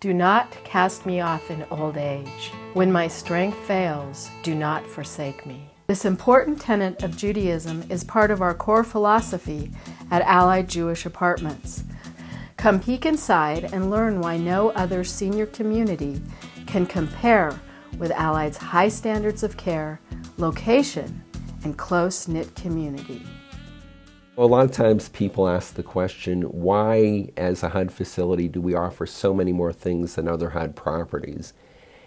Do not cast me off in old age. When my strength fails, do not forsake me. This important tenet of Judaism is part of our core philosophy at Allied Jewish Apartments. Come peek inside and learn why no other senior community can compare with Allied's high standards of care, location, and close-knit community. A lot of times people ask the question, why as a HUD facility do we offer so many more things than other HUD properties?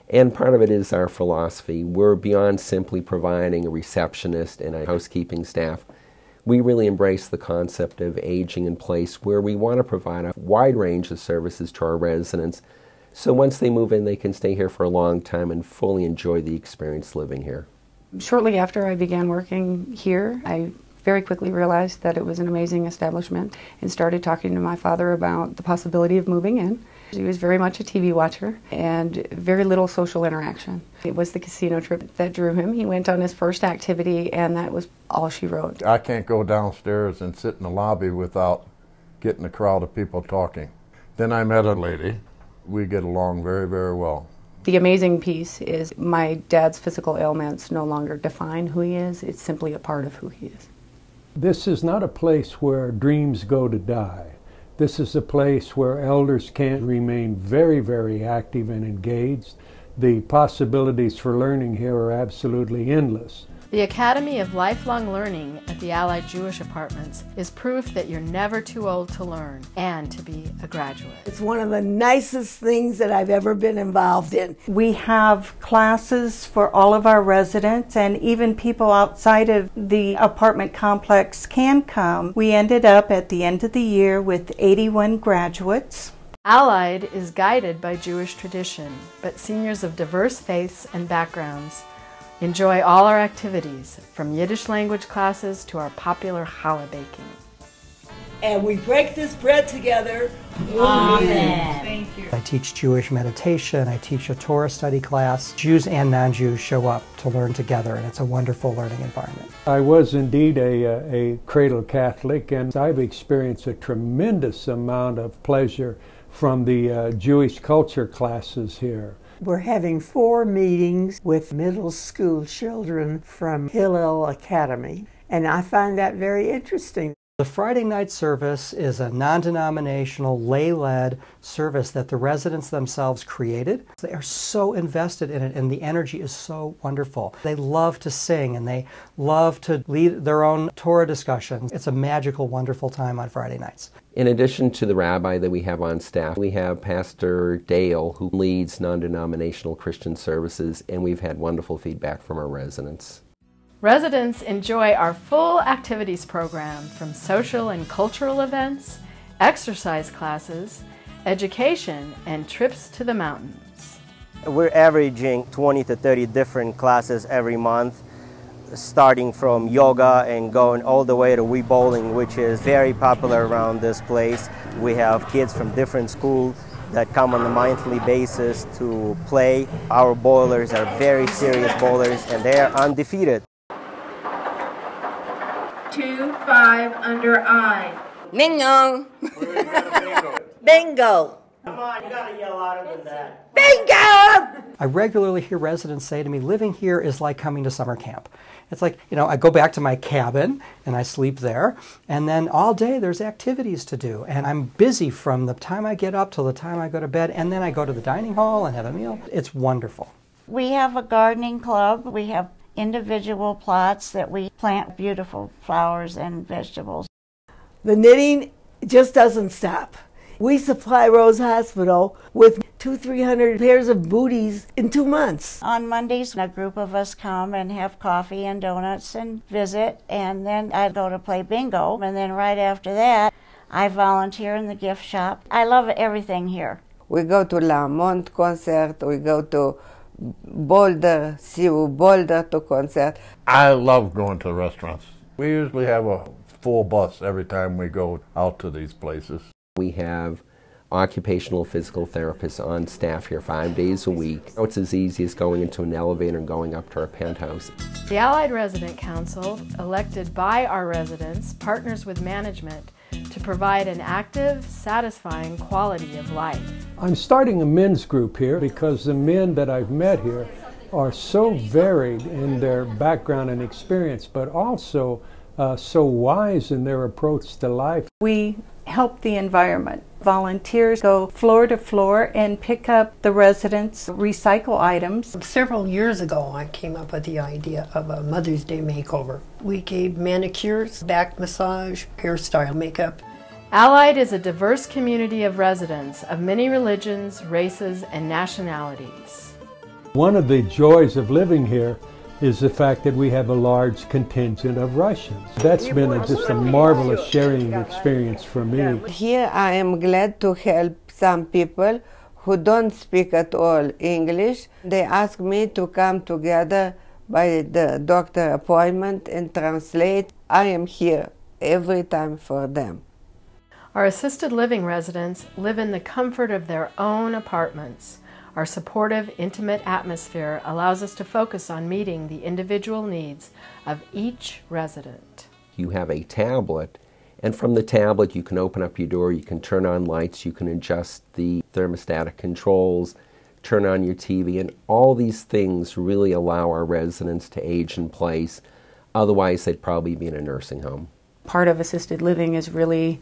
And part of it is our philosophy. We're beyond simply providing a receptionist and a housekeeping staff. We really embrace the concept of aging in place, where we want to provide a wide range of services to our residents. So once they move in, they can stay here for a long time and fully enjoy the experience living here. Shortly after I began working here, I very quickly realized that it was an amazing establishment and started talking to my father about the possibility of moving in. He was very much a TV watcher and very little social interaction. It was the casino trip that drew him. He went on his first activity and that was all she wrote. I can't go downstairs and sit in the lobby without getting a crowd of people talking. Then I met a lady. We get along very, very well. The amazing piece is my dad's physical ailments no longer define who he is. It's simply a part of who he is. This is not a place where dreams go to die. This is a place where elders can remain very, very active and engaged. The possibilities for learning here are absolutely endless. The Academy of Lifelong Learning at the Allied Jewish Apartments is proof that you're never too old to learn and to be a graduate. It's one of the nicest things that I've ever been involved in. We have classes for all of our residents, and even people outside of the apartment complex can come. We ended up at the end of the year with 81 graduates. Allied is guided by Jewish tradition, but seniors of diverse faiths and backgrounds enjoy all our activities, from Yiddish language classes to our popular challah baking. And we break this bread together. Amen. Thank you. I teach Jewish meditation, I teach a Torah study class. Jews and non-Jews show up to learn together, and it's a wonderful learning environment. I was indeed a cradle Catholic, and I've experienced a tremendous amount of pleasure from the Jewish culture classes here. We're having 4 meetings with middle school children from Hillel Academy, and I find that very interesting. The Friday night service is a non-denominational, lay-led service that the residents themselves created. They are so invested in it, and the energy is so wonderful. They love to sing, and they love to lead their own Torah discussions. It's a magical, wonderful time on Friday nights. In addition to the rabbi that we have on staff, we have Pastor Dale, who leads non-denominational Christian services, and we've had wonderful feedback from our residents. Residents enjoy our full activities program, from social and cultural events, exercise classes, education, and trips to the mountains. We're averaging 20 to 30 different classes every month, starting from yoga and going all the way to Wii bowling, which is very popular around this place. We have kids from different schools that come on a monthly basis to play. Our bowlers are very serious bowlers, and they are undefeated. 2-5 under I. Bingo! Bingo! Come on, you gotta yell louder than that. Bingo! I regularly hear residents say to me, living here is like coming to summer camp. It's like, you know, I go back to my cabin and I sleep there, and then all day there's activities to do. And I'm busy from the time I get up till the time I go to bed, and then I go to the dining hall and have a meal. It's wonderful. We have a gardening club. We have individual plots that we plant beautiful flowers and vegetables. The knitting just doesn't stop. We supply Rose Hospital with 200-300 pairs of booties in 2 months. On Mondays, a group of us come and have coffee and donuts and visit, and then I go to play bingo, and then right after that, I volunteer in the gift shop. I love everything here. We go to La Mont concert, we go to Boulder, Siu Boulder to concert. I love going to restaurants. We usually have a full bus every time we go out to these places. We have occupational physical therapists on staff here 5 days a week. It's as easy as going into an elevator and going up to our penthouse. The Allied Resident Council, elected by our residents, partners with management to provide an active, satisfying quality of life. I'm starting a men's group here because the men that I've met here are so varied in their background and experience, but also so wise in their approach to life. We help the environment. Volunteers go floor to floor and pick up the residents' recycle items. Several years ago, I came up with the idea of a Mother's Day makeover. We gave manicures, back massage, hairstyle, makeup. Allied is a diverse community of residents of many religions, races, and nationalities. One of the joys of living here is the fact that we have a large contingent of Russians. That's been just a marvelous sharing experience for me. Here I am glad to help some people who don't speak at all English. They ask me to come together by the doctor appointment and translate. I am here every time for them. Our assisted living residents live in the comfort of their own apartments. Our supportive, intimate atmosphere allows us to focus on meeting the individual needs of each resident. You have a tablet, and from the tablet you can open up your door, you can turn on lights, you can adjust the thermostatic controls, turn on your TV, and all these things really allow our residents to age in place. Otherwise, they'd probably be in a nursing home. Part of assisted living is really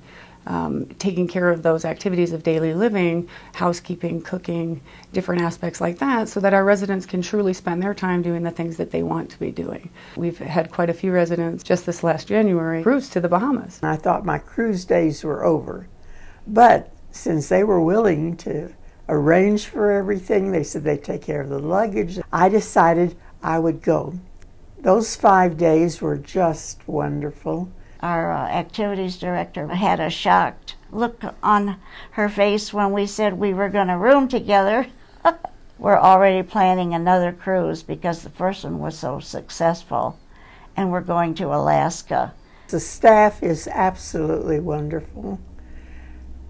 taking care of those activities of daily living, housekeeping, cooking, different aspects like that, so that our residents can truly spend their time doing the things that they want to be doing. We've had quite a few residents just this last January cruise to the Bahamas. I thought my cruise days were over, but since they were willing to arrange for everything, they said they'd take care of the luggage, I decided I would go. Those 5 days were just wonderful. Our activities director had a shocked look on her face when we said we were going to room together. We're already planning another cruise because the first one was so successful, and we're going to Alaska. The staff is absolutely wonderful.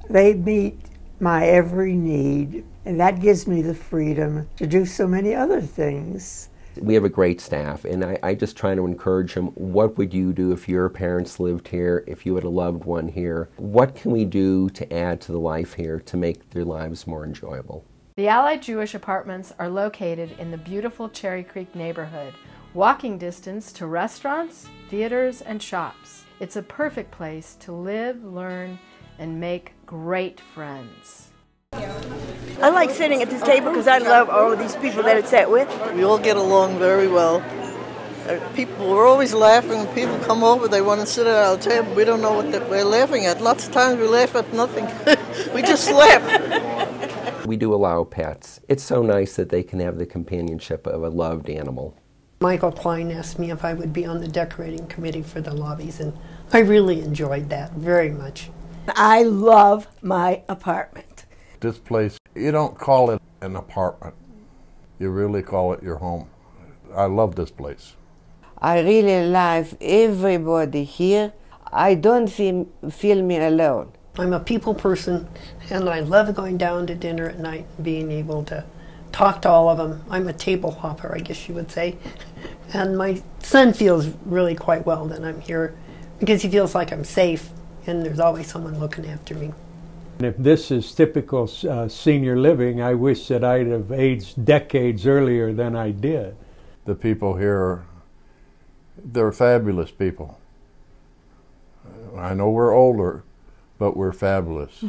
They meet my every need, and that gives me the freedom to do so many other things. We have a great staff, and I just try to encourage them. What would you do if your parents lived here, if you had a loved one here? What can we do to add to the life here to make their lives more enjoyable? The Allied Jewish apartments are located in the beautiful Cherry Creek neighborhood, walking distance to restaurants, theaters, and shops. It's a perfect place to live, learn, and make great friends. I like sitting at this table because I love all of these people that I sat with. We all get along very well. We're always laughing. When people come over, they want to sit at our table. We don't know what we're laughing at. Lots of times we laugh at nothing. We just laugh. We do allow pets. It's so nice that they can have the companionship of a loved animal. Michael Klein asked me if I would be on the decorating committee for the lobbies, and I really enjoyed that very much. I love my apartment. This place, you don't call it an apartment. You really call it your home. I love this place. I really love everybody here. I don't feel me alone. I'm a people person, and I love going down to dinner at night and being able to talk to all of them. I'm a table hopper, I guess you would say. And my son feels really quite well that I'm here because he feels like I'm safe and there's always someone looking after me. And if this is typical senior living, I wish that I'd have aged decades earlier than I did. The people here, they're fabulous people. I know we're older, but we're fabulous.